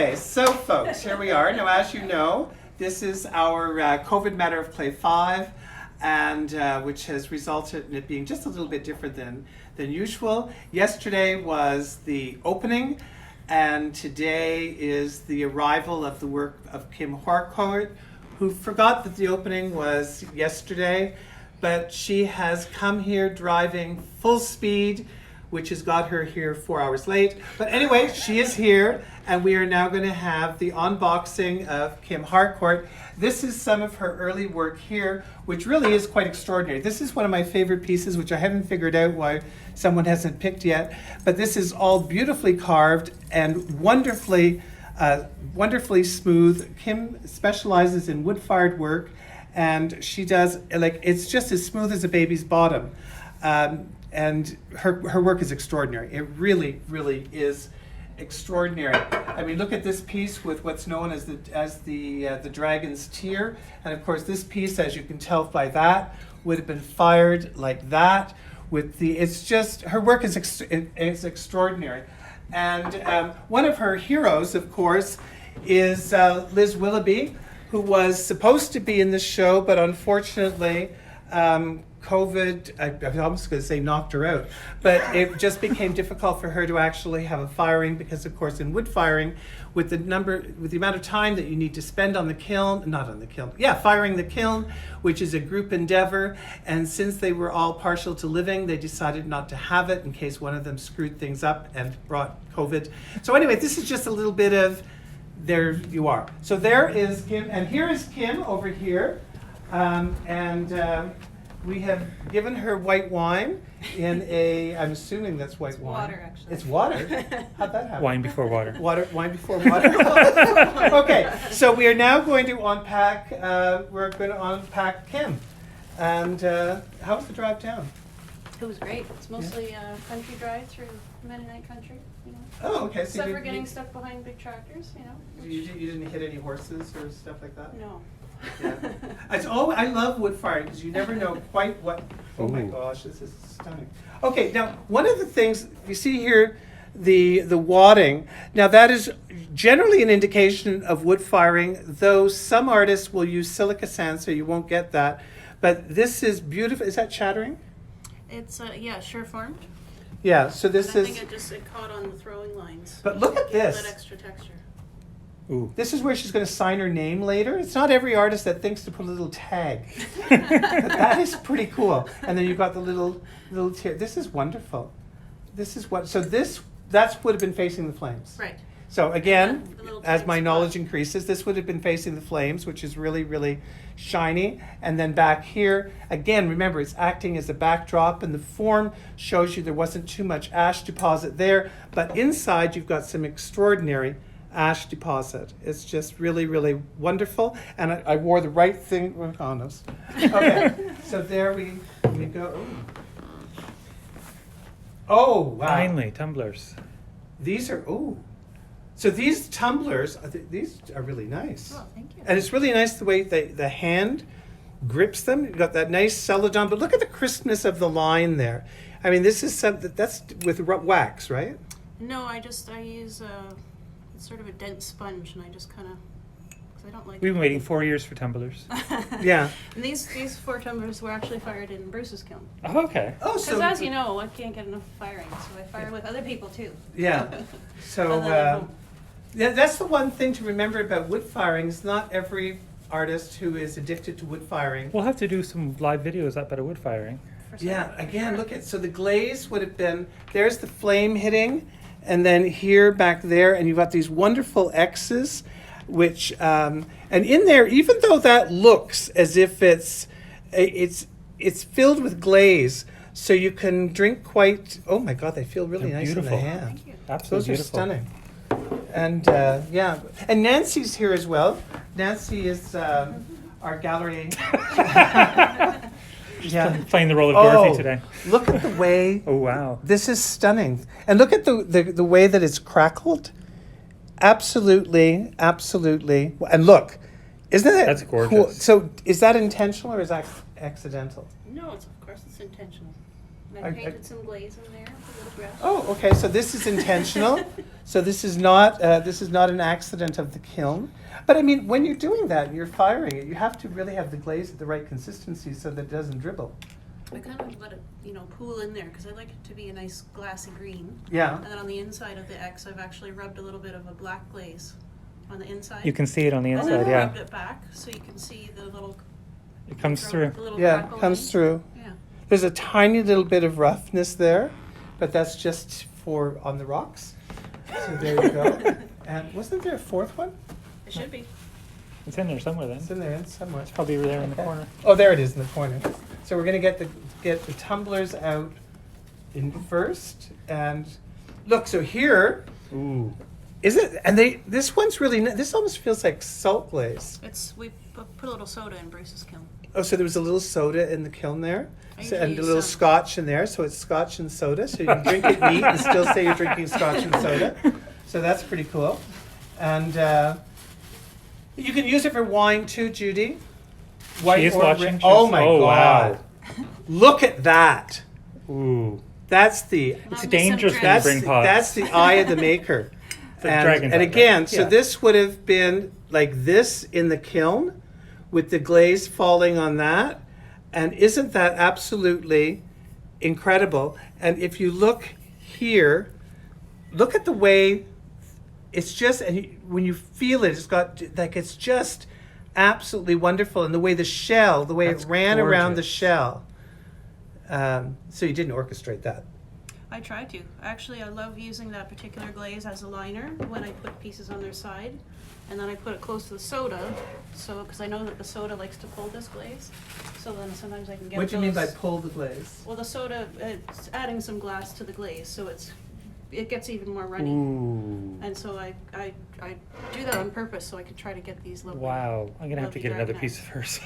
Okay, so folks, here we are. Now, as you know, this is our COVID Matter of Play 5, and which has resulted in it being just a little bit different than usual. Yesterday was the opening, and today is the arrival of the work of Kim Harcourt, who forgot that the opening was yesterday, but she has come here driving full speed, which has got her here 4 hours late. But anyway, she is here, and we are now going to have the unboxing of Kim Harcourt. This is some of her early work here, which really is quite extraordinary. This is one of my favorite pieces, which I haven't figured out why someone hasn't picked yet. But this is all beautifully carved and wonderfully smooth. Kim specializes in wood-fired work, and she does, it's just as smooth as a baby's bottom. And her work is extraordinary. It really, really is extraordinary. I mean, look at this piece with what's known as the dragon's tear, and of course, this piece, as you can tell by that, would have been fired like that. It's just her work is extraordinary. And one of her heroes, of course, is Liz Willoughby, who was supposed to be in this show, but unfortunately, COVID, I'm almost going to say knocked her out, but it just became difficult for her to actually have a firing because, of course, in wood firing, with the amount of time that you need to spend on the kiln, firing the kiln, which is a group endeavor, and since they were all partial to living, they decided not to have it in case one of them screwed things up and brought COVID. So anyway, this is just a little bit of, there you are. So there is Kim, and here is Kim over here, we have given her white wine in I'm assuming that's white wine. It's water, actually. It's water? How'd that happen? Wine before water. Wine before water. Okay, so we are now going to unpack, Kim. And how was the drive down? It was great. It's mostly country drive through Mennonite country, you know. Oh, okay. So Except for getting stuck behind big tractors, you know. You didn't hit any horses or stuff like that? No. Yeah. I love wood firing because you never know quite what. Oh my Ooh. gosh, this is stunning. Okay, now one of the things you see here, the wadding. Now that is generally an indication of wood firing, though some artists will use silica sand, so you won't get that. But this is beautiful. Is that chattering? It's sure formed. Yeah. So this and I is. think it caught on the throwing lines. But look at Give this. that extra texture. Ooh. This is where she's going to sign her name later. It's not every artist that thinks to put a little tag. But that is pretty cool. And then you've got the little tear. This is wonderful. This is what. So that's would have been facing the flames. Right. So again, Yeah, the little as tight my spot. knowledge increases, this would have been facing the flames, which is really, really shiny. And then back here, again, remember, it's acting as a backdrop, and the form shows you there wasn't too much ash deposit there. But inside, you've got some extraordinary ash deposit. It's just really, really wonderful. And I wore the right thing. We're honest. Okay, so there we go. Ooh. Oh, wow. Finally, tumblers. These are, so these tumblers, these are really nice. Oh, thank you. And it's really nice the way the hand grips them. You've got that nice celadon, but look at the crispness of the line there. I mean, this is something that's with wax, right? No, I use it's sort of a dense sponge, and I just kind of, because I don't like. We've been waiting 4 years for tumblers. Yeah. And these 4 tumblers were actually fired in Bruce's kiln. Oh, okay. Oh, Because so as you know, I can't get enough firing, so I fire with other people too. yeah. So And then I don't- yeah, that's the one thing to remember about wood firing. Is not every artist who is addicted to wood firing. We'll have to do some live videos up at a wood firing. for some- Yeah, again, look at, so the glaze would have been, there's the flame hitting, and then here, back there, and you've got these wonderful X's, which, and in there, even though that looks as if it's filled with glaze, so you can drink quite, oh my God, they feel really They're nice in the beautiful. hand. Thank you. Absolutely Those are beautiful. stunning. And yeah, and Nancy's here as well. Nancy is our gallery. Yeah. Playing the role of Dorothy today. Look at the way. Oh, wow. This is stunning. And look at the way that it's crackled. Absolutely, absolutely. And look, isn't it That's cool? gorgeous. So is that intentional or is that accidental? No, of course it's intentional. And I painted some glaze in there, a little brush. Oh, okay, so this is intentional. So this is not an accident of the kiln. But I mean, when you're doing that and you're firing it, you have to really have the glaze at the right consistency so that it doesn't dribble. I kind of let it, pool in there because I like it to be a nice glassy green. Yeah. And then on the inside of the X, I've actually rubbed a little bit of a black glaze on the inside. You can see it on the And inside, then I yeah. rubbed it back so you can see the little. It comes through. The little Yeah, crackle it comes in. through. Yeah. There's a tiny little bit of roughness there, but that's just for on the rocks. So there you go. And wasn't there a fourth one? It should be. It's in there somewhere It's then. in there in somewhere. It's probably there in the Okay. corner. Oh, there it is in the corner. So we're gonna get the tumblers out in first, and look. So here Ooh. is it, and this one's really this almost feels like salt glaze. We put a little soda in Bruce's kiln. Oh, so there was a little soda in the kiln there, I so, usually and a use little some. scotch in there. So it's scotch and soda. So you can drink it neat and still say you're drinking scotch and soda. So that's pretty cool. And you can use it for wine too, Judy. She is or watching. red. Oh She's- my oh, God! wow. Look at that. Ooh. That's the It's Not dangerous when you that's bring pots. that's the eye of the maker. The dragon's and eye, again, right? so Yeah. this would have been like this in the kiln, with the glaze falling on that, and isn't that absolutely incredible? And if you look here, look at the way it's just, and when you feel it, it's got like it's just absolutely wonderful, and the way the way That's it ran around the gorgeous. shell. So you didn't orchestrate that. I try to. Actually, I love using that particular glaze as a liner when I put pieces on their side. And then I put it close to the soda, because I know that the soda likes to pull this glaze. So then sometimes I can get What do you mean by those- pull the glaze? Well, the soda, it's adding some glass to the glaze, so it gets even more runny. Ooh. And so I do that on purpose so I can try to get these lovely. Wow. I'm gonna have to lovely get another dragon piece of hers.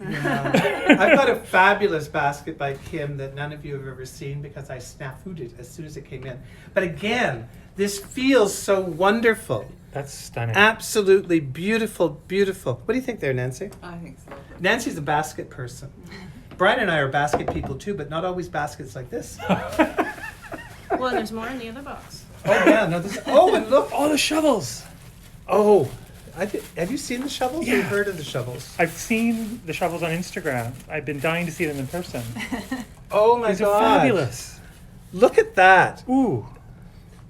Yeah. I've got a fabulous basket by Kim that none of you have ever seen because I snafu'd it as soon as it came in. But again, this feels so wonderful. That's stunning. Absolutely beautiful, beautiful. What do you think there, Nancy? I think so. Nancy's a basket person. Brian and I are basket people too, but not always baskets like this. Well, there's more in the other box. Oh yeah, no, this. Oh, and look. Oh, the shovels. Oh, have you seen the shovels? Or Yeah. you've heard of the shovels? I've seen the shovels on Instagram. I've been dying to see them in person. Oh my These are God! fabulous. Look at that. Ooh.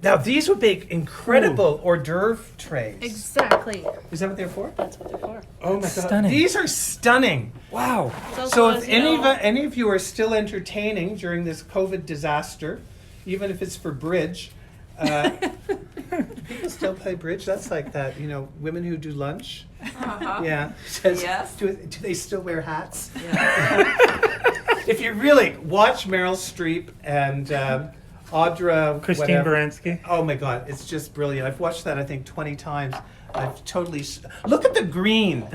Now these would make incredible hors d'oeuvre trays. Exactly. Is that what they're for? That's what they're for. Oh my God! Stunning. These are stunning. Wow. It's also, So as if you any know- of you are still entertaining during this COVID disaster, even if it's for bridge, people still play bridge. That's like that, women who do lunch. Uh-huh. Yeah. Yes. Do they still wear hats? Yeah. If you really watch Meryl Streep and Audra, Christine whatever. Baranski. Oh my God, it's just brilliant. I've watched that I think 20 times. I've totally look at the green.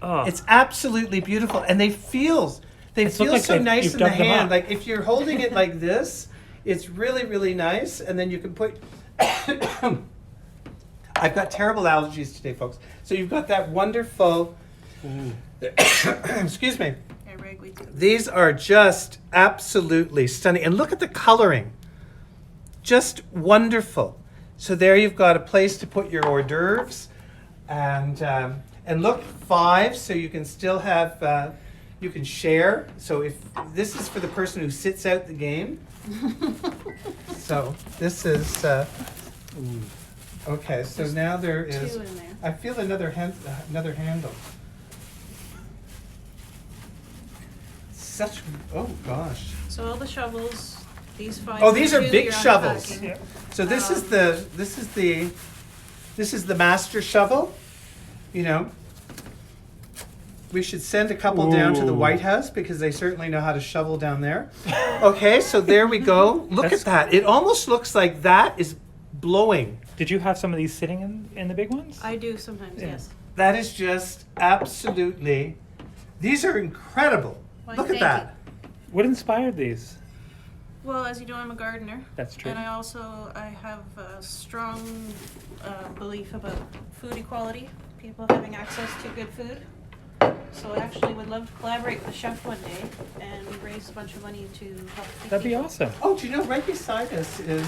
Oh. It's absolutely beautiful, and they feel look like so nice you've in the dug them hand. up. Like if you're holding it like this, it's really really nice, and then you can put. I've got terrible allergies today, folks. So you've got that wonderful. Excuse me. Yeah, ragweed. These are just absolutely stunning. And look at the coloring. Just wonderful. So there you've got a place to put your hors d'oeuvres. And look, 5, so you can still have, you can share. So if this is for the person who sits out the game. So this is, okay, so now there is, 2 in there. I feel another handle. Oh gosh. So all the shovels, these 5. Oh, these are two big you're shovels. unpacking. Yeah. So this is the master shovel, We should send a couple down to the Ooh. White House because they certainly know how to shovel down there. Okay, so there we go. Look That's- at that. It almost looks like that is blowing. Did you have some of these sitting in the big ones? I do sometimes, Yeah. yes. That is just absolutely, these are incredible. Why, Look at thank that. What inspired these? Well, as you know, I'm a gardener. That's true. And I have a strong belief about food equality, people having access to good food. So I actually would love to collaborate with the chef one day and raise a bunch of money to help feed That'd be people. awesome. Oh, do you know, right beside us is,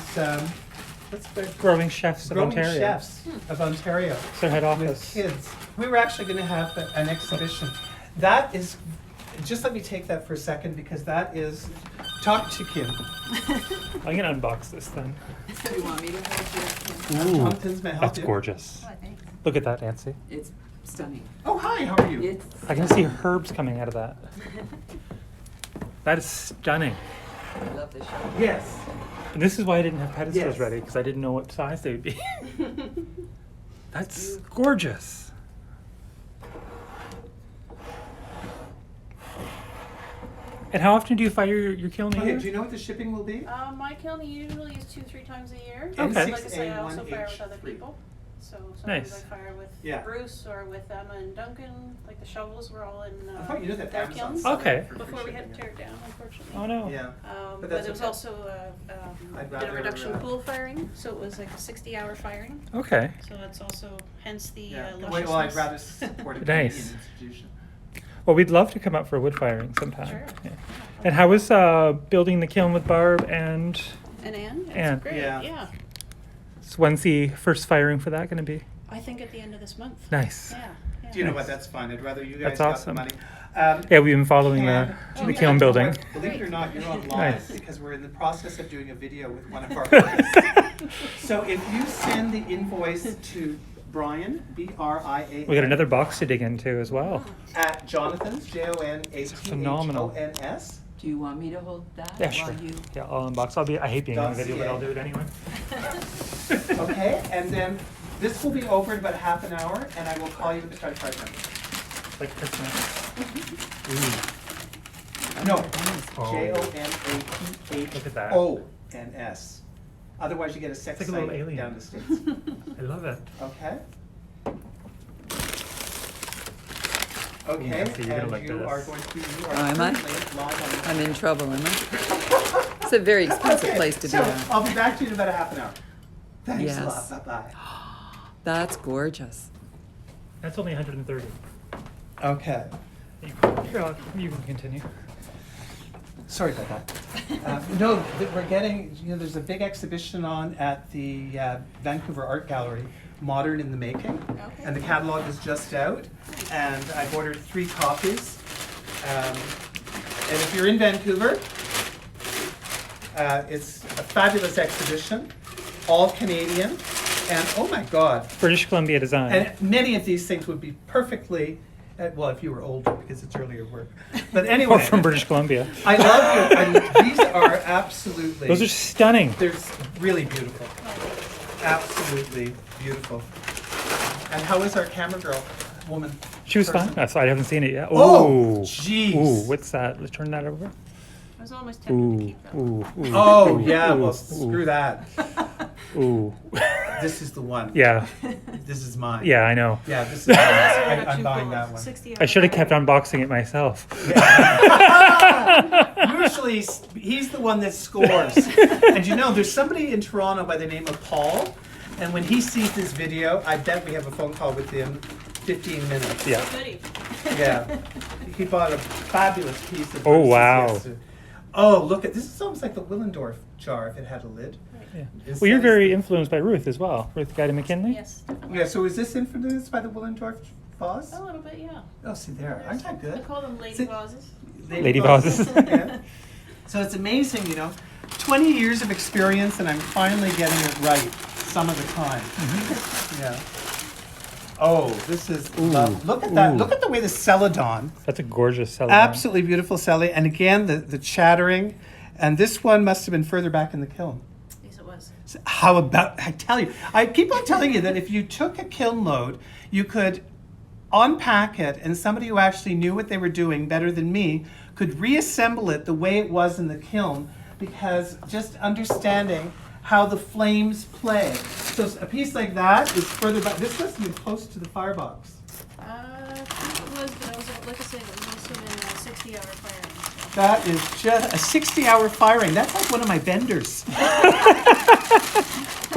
what's the? Growing Chefs of Growing Ontario. Chefs of Ontario. It's their head With office. kids. We were actually going to have an exhibition. That is, just let me take that for a second because that is, talk to Kim. I'm gonna unbox this then. Do you want me to hold your? Ooh, Jonathan's may I help that's you? gorgeous. Oh, thanks. Look at that, Nancy. It's stunning. Oh, hi, how are you? It's. I can see herbs coming out of that. That is stunning. I love this show. Yes. And this is why I didn't have pedestals Yes. ready, because I didn't know what size they would be. That's gorgeous. And how often do you fire your kiln a Okay, year? do you know what the shipping will be? My kiln usually is 2-3 times a year. Okay. Like I say, I also fire with other N6A1H3. people. So sometimes Nice. I fire with Yeah. Bruce or with Emma and Duncan. Like the shovels were all in I thought you knew that their Amazon kilns sold Okay. it for free before we had shipping. to tear it down, unfortunately. Oh no. Yeah. But But there that's was okay. also I'd did a rather, reduction pool firing, so it was like a 60-hour firing. Okay. So that's also hence the Yeah. lusciousness. Well, I'd rather support a Nice. Canadian institution. Well, we'd love to come up for a wood firing sometime. Sure. Yeah. And how was building the kiln with Barb and And Anne, it's Anne. great. Yeah. Yeah. so when's the first firing for that going to be? I think at the end of this month. Nice. Yeah. yeah. Do you know Nice. what? That's fine. I'd rather you That's guys got awesome. the money. Yeah, we've been following And- the kiln building. Believe it or not, you're on live Nice. because we're in the process of doing a video with one of our artists. So if you send the invoice to Brian, B-R-I-A-N. We got another box to dig into as well. At Jonathan's, Phenomenal. J-O-N-A-T-H-O-N-S. Do you want me to hold that Yeah, while sure. you? Yeah, I'll unbox. I hate being in the video, but .ca. I'll do it anyway. Okay, and then this will be over in about half an hour, and I will call you with the credit card number. Like Christmas. No, Oh. Look at that. J-O-N-A-T-H-O-N-S. Otherwise, you get a sex It's like a little site alien. down the States. I love it. Okay. Okay, Nancy, you're gonna and like you this. are going to, you are Oh, am I? currently live on. I'm in trouble, am I? It's a very expensive Okay, place to so be at. I'll be back to you in about a half an hour. Thanks a Yes. lot, bye-bye. That's gorgeous. That's only 130. Okay, You can continue. sorry about that. No, we're getting, there's a big exhibition on at the Vancouver Art Gallery, Modern in the Making. Okay. And the catalog is just out, and I've ordered 3 copies. And if you're in Vancouver, it's a fabulous exhibition, all Canadian, and oh my God, British Columbia design. and many of these things would be perfectly, well, if you were older, because it's earlier work. But Or anyway, from British Columbia. I love you. These are absolutely, Those are stunning. they're really beautiful, absolutely beautiful. And how is our camera girl, woman? She was person? fine. That's I haven't seen it yet. Oh, Ooh. jeez. Ooh, what's that? Let's turn that over. I was almost tempted to Ooh, keep that. ooh, ooh. Oh, ooh, yeah, ooh, well, ooh, screw that. Ooh. This is the one. Yeah, This is mine. yeah, I know. Yeah, this is mine. I'm Reduction buying pool, that one. 60 I should have kept hour unboxing it myself. Usually, he's the one that scores. And you know, there's somebody in Toronto by the name of Paul, and when he sees this video, I bet we have a phone call within 15 minutes. Yeah. Goodie. Yeah. He bought a fabulous piece of Oh, Bruce's wow. yesterday. Oh, look at this. Is almost like the Willendorf jar if it had a lid. Yeah. It Well, you're says- very influenced by Ruth as well. Ruth Guy McKinley. Yes. definitely. Yeah, so is this influenced by the Willendorf vase? A little bit, yeah. Oh, see there. Aren't I I good? call them lady See- vases. Lady vases. Yeah. So it's amazing, 20 years of experience and I'm finally getting it right some of the time. Yeah. Oh, this is, look at that. Ooh. Look at the way the celadon, That's a gorgeous cellar. absolutely beautiful celly. And again, the chattering. And this one must have been further back in the kiln. Yes, it was. So how about, I tell you, I keep on telling you that if you took a kiln load, you could unpack it and somebody who actually knew what they were doing better than me could reassemble it the way it was in the kiln, because just understanding how the flames play. So a piece like that is further back. This must have been close to the firebox. I think it was, but I was, like I said, it must have been a 60-hour firing. That is just a 60-hour firing. That's like one of my vendors. How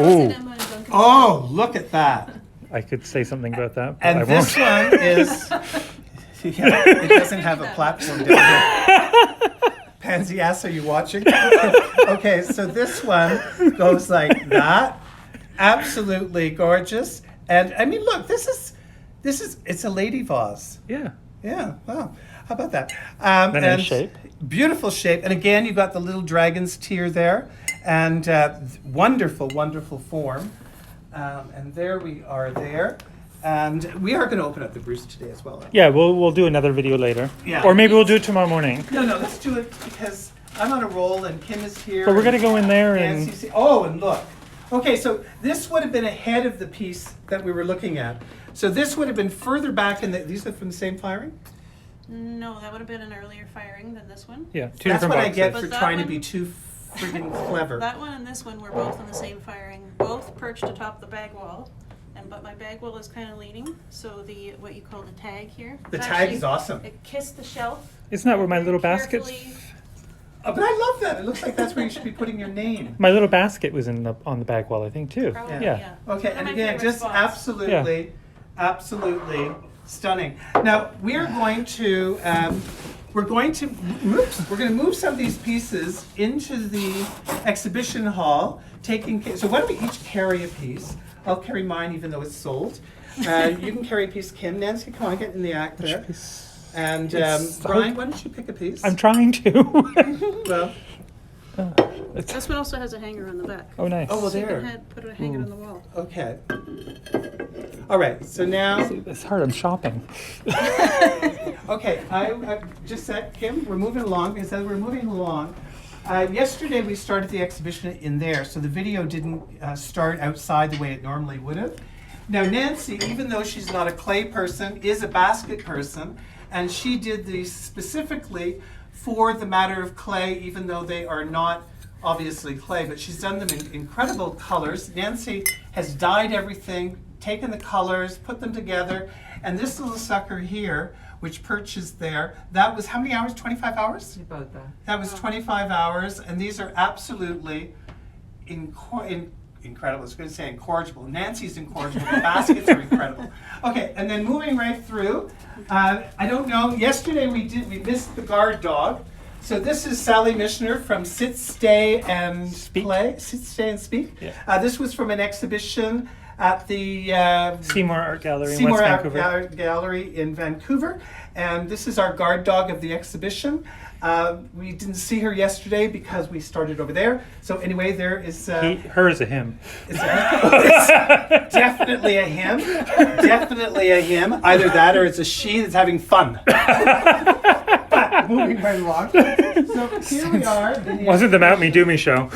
was Ooh. it, Emma and Duncan? Oh, look at that. I could say something about that, but I And won't. this one is, Yeah, it doesn't have a That platform down here. Pansy ass, are you watching? Okay, so this one goes like that. Absolutely gorgeous. And I mean, look, this is, it's a lady vase. Yeah. Yeah, wow. How about that? Then and a shape. Beautiful shape. And again, you've got the little dragon's tear there. And wonderful, wonderful form. And there we are there. And we are going to open up the Bruce today as well. Yeah, we'll do another video later. Yeah. Or maybe we'll do it tomorrow morning. No, let's do it because I'm on a roll and Kim is here. But we're gonna go in there and and oh, and look. Okay, so this would have been ahead of the piece that we were looking at. So this would have been further back in the. These are from the same firing. No, that would have been an earlier firing than this one. yeah, two That's different what I boxes. get But for that trying to one- be too friggin' clever. That one and this one were both in the same firing, both perched atop the bag wall. But my bag wall is kind of leaning, so the what you call the tag here. The it's tag actually- is awesome. It kissed the shelf. Isn't that where my little basket? Carefully- Oh, but I love that. It looks like that's where you should be putting your name. My little basket was on the bag wall, I think, too. Probably, Yeah. yeah. Okay, One and of my again, favorite just spots. absolutely stunning. Now we are going to we're going to move some of these pieces into the exhibition hall. So why don't we each carry a piece? I'll carry mine, even though it's sold. You can carry a piece, Kim. Nancy, come on, get in the act there. And It's- Brian, why don't you pick a piece? I'm trying to. Well, This one also has a hanger on the back. Oh, nice. oh well, So you there. can put a hanger on the wall. Okay. All right. So now. It's hard. I'm shopping. Okay, I just said, Kim, we're moving along, because as we're moving along, yesterday we started the exhibition in there, so the video didn't start outside the way it normally would have. Now Nancy, even though she's not a clay person, is a basket person, and she did these specifically for the matter of clay, even though they are not obviously clay, but she's done them in incredible colors. Nancy has dyed everything, taken the colors, put them together, and this little sucker here, which perches there, that was how many hours? 25 hours? About that. That was 25 hours, and these are absolutely incredible. I was going to say incorrigible. Nancy's incorrigible. The baskets are incredible. Okay, and then moving right through, I don't know, yesterday we missed the guard dog. So this is Sally Mishner from Sit, Stay, and Speak. Play. Sit, Stay, and Speak. Yeah. This was from an exhibition at the Seymour Art Gallery in Seymour West Art Vancouver. Gallery in Vancouver. And this is our guard dog of the exhibition. We didn't see her yesterday because we started over there. So anyway, there is... Her is a him. it's definitely a him. Definitely a him. Either that or it's a she that's having fun. But moving right along. So here we are. Wasn't the Mount Me Do Me show.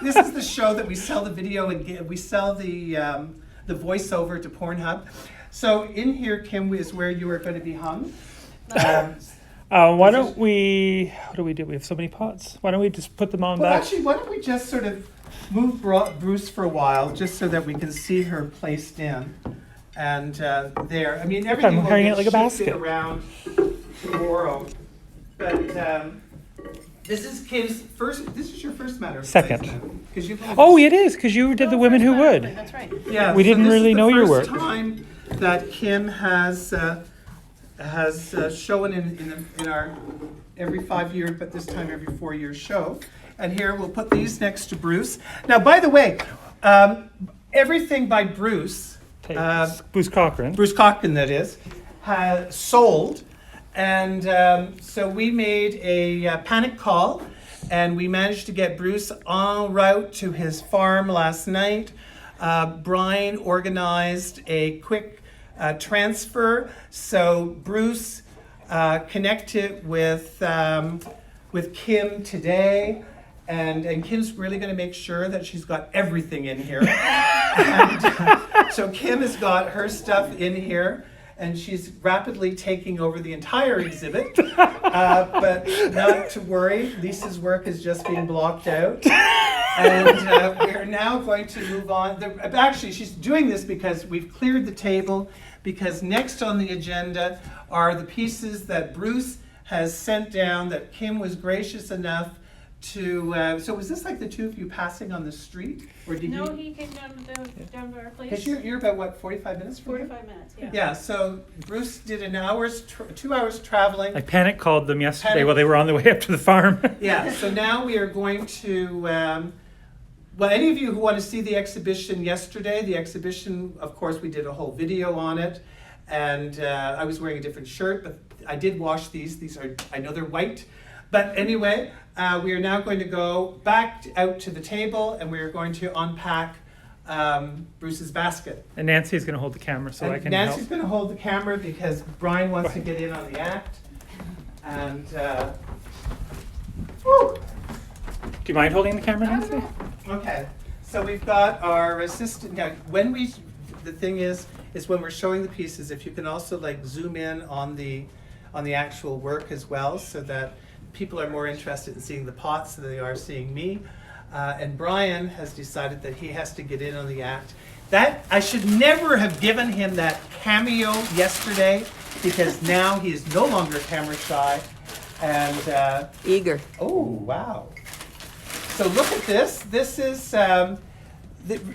This is the show that we sell the video and we sell the voiceover to Pornhub. So in here, Kim, is where you are going to be hung. Why don't we? What do? We have so many pots. Why don't we just put them on Well, back? actually, why don't we just sort of move Bruce for a while, just so that we can see her placed in. And there, I mean, everything I'm will carrying get it like a shifted basket. around tomorrow. But this is Kim's first. This is your first matter. Second. Because you've. Oh, it is because you did the women who would. That's right. Yeah, We didn't this really is the know your first work. time that Kim has shown in our every 5 year, but this time every 4 year show. And here we'll put these next to Bruce. Now, by the way, everything by Bruce, Bruce Cochrane. Bruce Cochrane that is, has sold. And so we made a panic call, and we managed to get Bruce en route to his farm last night. Brian organized a quick transfer, so Bruce connected with Kim today, and Kim's really going to make sure that she's got everything in here. And, so Kim has got her stuff in here, and she's rapidly taking over the entire exhibit. But not to worry, Lisa's work is just being blocked out. And we're now going to move on. Actually, she's doing this because we've cleared the table, because next on the agenda are the pieces that Bruce has sent down that Kim was gracious enough so was this like the two of you passing on the street? Or did No, you? he came down to our place. Because you're about, what, 45 minutes from here? 45 minutes, yeah. Yeah, so Bruce did 2 hours traveling. I panic called them yesterday Panic- while they were on the way up to the farm. Yeah, so now we are going to, well, any of you who want to see the exhibition yesterday, the exhibition, of course, we did a whole video on it. And I was wearing a different shirt, but I did wash these. These are, I know they're white. But anyway, we are now going to go back out to the table and we are going to unpack Bruce's basket. And Nancy's going to hold the camera so I And can Nancy's help. going to hold the camera because Brian wants to get in on the act. And, whew. Do you mind holding the camera, Nancy? Okay, so we've got our assistant, now, the thing is when we're showing the pieces, if you can also like zoom in on the actual work as well, so that people are more interested in seeing the pots than they are seeing me. And Brian has decided that he has to get in on the act. That, I should never have given him that cameo yesterday, because now he is no longer camera shy. And, Eager. oh, wow. So look at this. This is,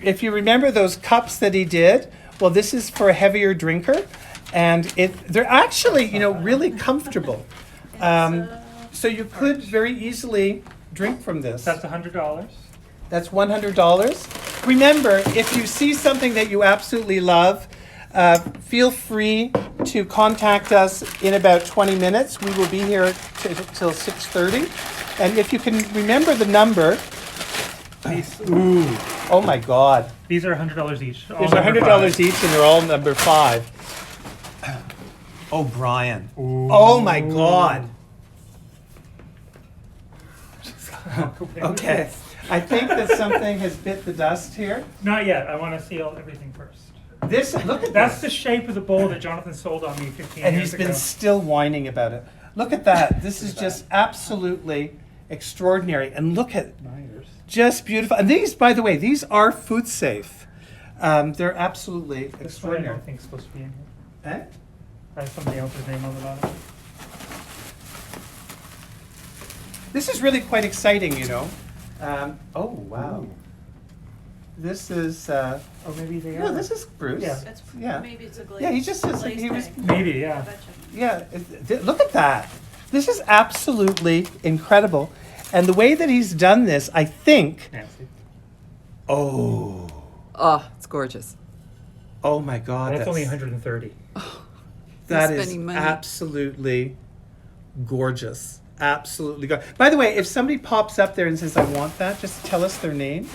if you remember those cups that he did, well, this is for a heavier drinker. And they're actually, really comfortable. So you could very easily drink from this. That's $100. That's $100. Remember, if you see something that you absolutely love, feel free to contact us in about 20 minutes. We will be here till 6:30. And if you can remember the number, ooh, oh my God. These are $100 each. all There's number $100 five. each and they're all number 5. Oh, Brian. Oh my God. Okay. I think that something has bit the dust here. Not yet. I want to seal everything first. Look at That's the this. shape of the bowl that Jonathan sold on me 15 And years he's ago. been still whining about it. Look at that. This is just absolutely extraordinary. And look at, just beautiful. And these, by the way, these are food safe. They're absolutely This one I extraordinary. don't think is supposed to be in here. Eh? I have somebody else's name on the bottom. This is really quite exciting, oh, wow. This is, Oh, maybe they no, are. this is Bruce. Yeah. It's, Yeah. maybe it's a glaze. Yeah, he just says glaze he was, thing. Maybe, I yeah. betcha. yeah, look at that. This is absolutely incredible. And the way that he's done this, I think, Nancy. oh It's gorgeous. my God. That's only 130. That He's is spending money. absolutely gorgeous. Absolutely gorgeous. By the way, if somebody pops up there and says, I want that, just tell us their name.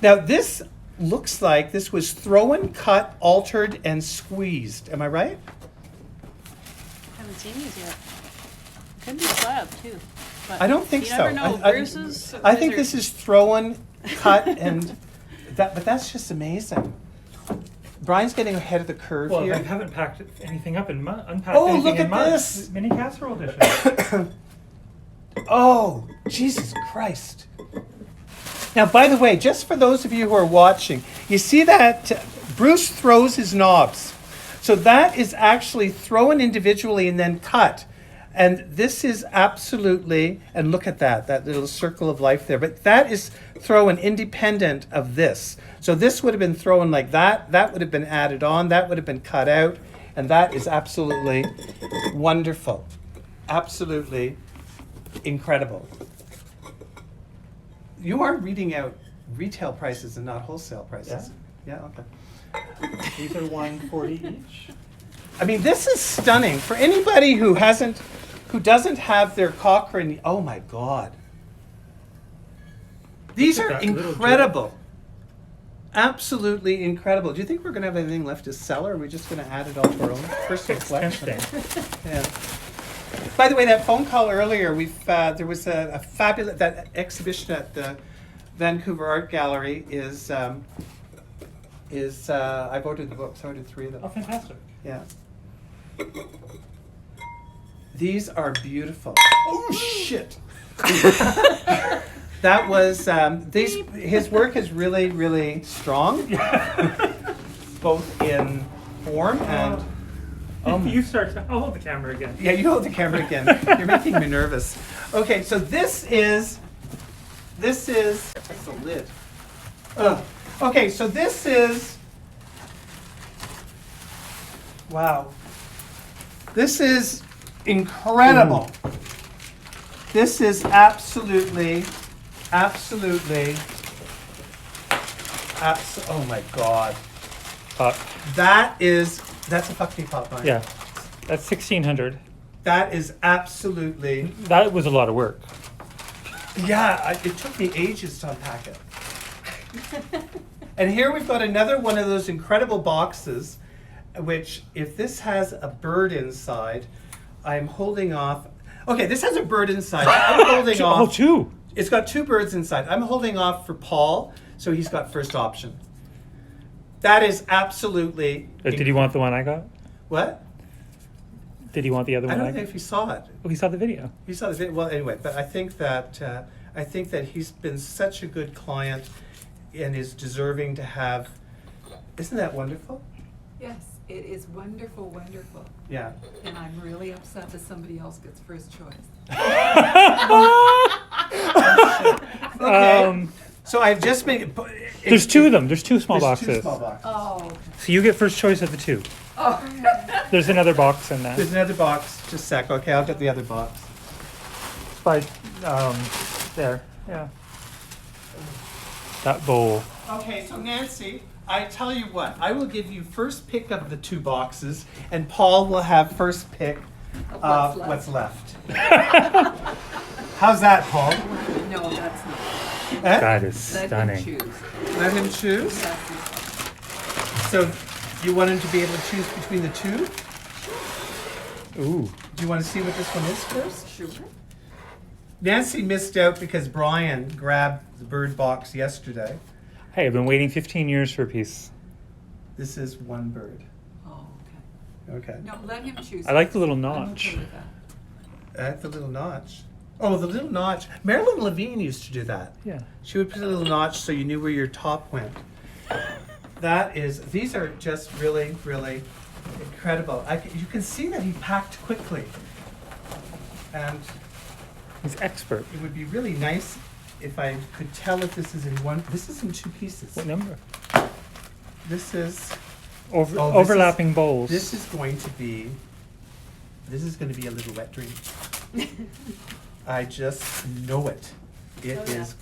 Now, this looks like this was thrown, cut, altered, and squeezed. Am I right? Haven't seen these yet. Could be slab too. But I don't think you so. never know. I Bruce's. I think this is thrown, cut, and but that's just amazing. Brian's getting ahead of the curve Well, I here. haven't packed anything up in unpacked Oh, anything look in at months. this. Mini casserole dishes. Oh, Jesus Christ. Now, by the way, just for those of you who are watching, you see that Bruce throws his knobs. So that is actually thrown individually and then cut. And this is absolutely, and look at that little circle of life there. But that is thrown independent of this. So this would have been thrown like that. That would have been added on. That would have been cut out. And that is absolutely wonderful. Absolutely incredible. You are reading out retail prices and not wholesale prices. Yeah, okay. These are 140 each. I mean, this is stunning for anybody who doesn't have their Cochrane. Oh my God. These Look are at that little incredible. Absolutely incredible. Do you think we're going to have anything left to sell, or are we just going to add it all to our own personal It's collection? tempting. Yeah. By the way, that phone call earlier, there was a fabulous, that exhibition at the Vancouver Art Gallery is I've ordered the books. I ordered 3 of them. Oh, fantastic. Yeah. These are beautiful. Oh shit! That was his work is really, really strong, both in form and. Oh my. You start to. I'll hold the camera again. Yeah, you hold the camera again. You're making me nervous. Okay, so this is This is, that's the lid. Ugh. Okay, so this is, wow. This is incredible. This is absolutely, oh my God. That's a fuck me pot line. Yeah, that's 1600. That is absolutely, That was a lot of work. yeah, it took me ages to unpack it. And here we've got another one of those incredible boxes, which if this has a bird inside, I'm holding off. Okay, this has a bird inside. I'm holding Oh, off. two. It's got two birds inside. I'm holding off for Paul, so he's got first option. That is absolutely. Did you want the one I got? What? Did you want the other I one don't I know got? if you saw it. Oh, he saw the video. You saw the video. Well, anyway, but I think that he's been such a good client, and is deserving to have. Isn't that wonderful? Yes, it is wonderful, wonderful. Yeah. And I'm really upset that somebody else gets first choice. Okay. So I've just made. There's two of them. There's two small There's boxes. two small boxes. Oh. So you get first choice of the two. Oh. There's another box in that. There's another box. Just a sec. Okay, I'll get the other box. It's by there. Yeah. That bowl. Okay, so Nancy, I tell you what, I will give you first pick of the two boxes, and Paul will have first pick of what's left. How's that, Paul? No, that's not. Eh? That is Let him stunning. choose. Let him choose. That's his- So you want him to be able to choose between the two? Ooh. Do you want to see what this one is first? Sure. Nancy missed out because Brian grabbed the bird box yesterday. Hey, I've been waiting 15 years for a piece. This is one bird. Oh, Okay. okay. No, let him choose. I like the little I'm notch. okay with that. That's the little notch. Oh, the little notch. Marilyn Levine used to do that. Yeah. She would put a little notch so you knew where your top went. These are just really, really incredible. You can see that he packed quickly. And He's expert. it would be really nice if I could tell if this is in one. This is in two pieces. What number? This is Over, Oh, this overlapping bowls. this is going to be a little wet dream. I just know it. It Oh, yeah. is.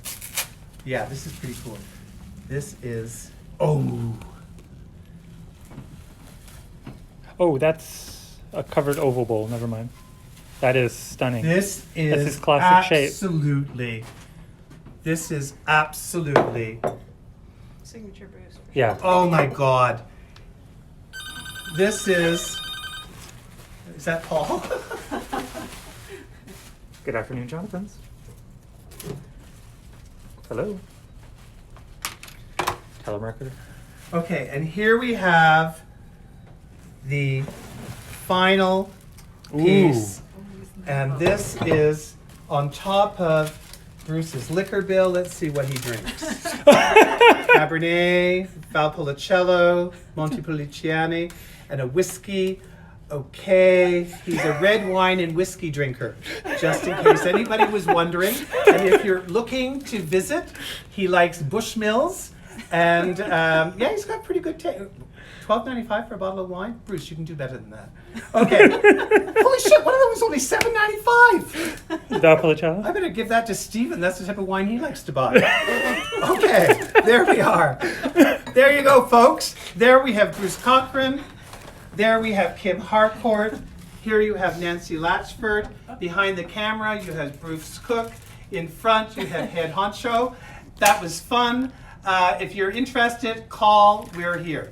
Yeah, this is pretty cool. This is. Oh. Oh, that's a covered oval bowl. Never mind. That is stunning. This is his classic shape. absolutely. This is absolutely. Signature Bruce. Yeah. Oh my God. This is. Is that Paul? Good afternoon, Jonathan's. Hello. Telemarketer. Okay, and here we have the final piece. And this is on top of Bruce's liquor bill. Let's see what he drinks. Cabernet, Valpolicella, Montepulciani, and a whiskey. Okay, he's a red wine and whiskey drinker, just in case anybody was wondering. And if you're looking to visit, he likes Bushmills. And yeah, he's got pretty good taste. $12.95 for a bottle of wine? Bruce, you can do better than that. Okay. Holy shit, one of them was only $7.95. Valpolicella? I better give that to Steven. That's the type of wine he likes to buy. Okay, there we are. There you go, folks. There we have Bruce Cochrane. There we have Kim Harcourt. Here you have Nancy Latchford. Behind the camera, you have Bruce Cook. In front, you have Head Honcho. That was fun. If you're interested, call. We're here.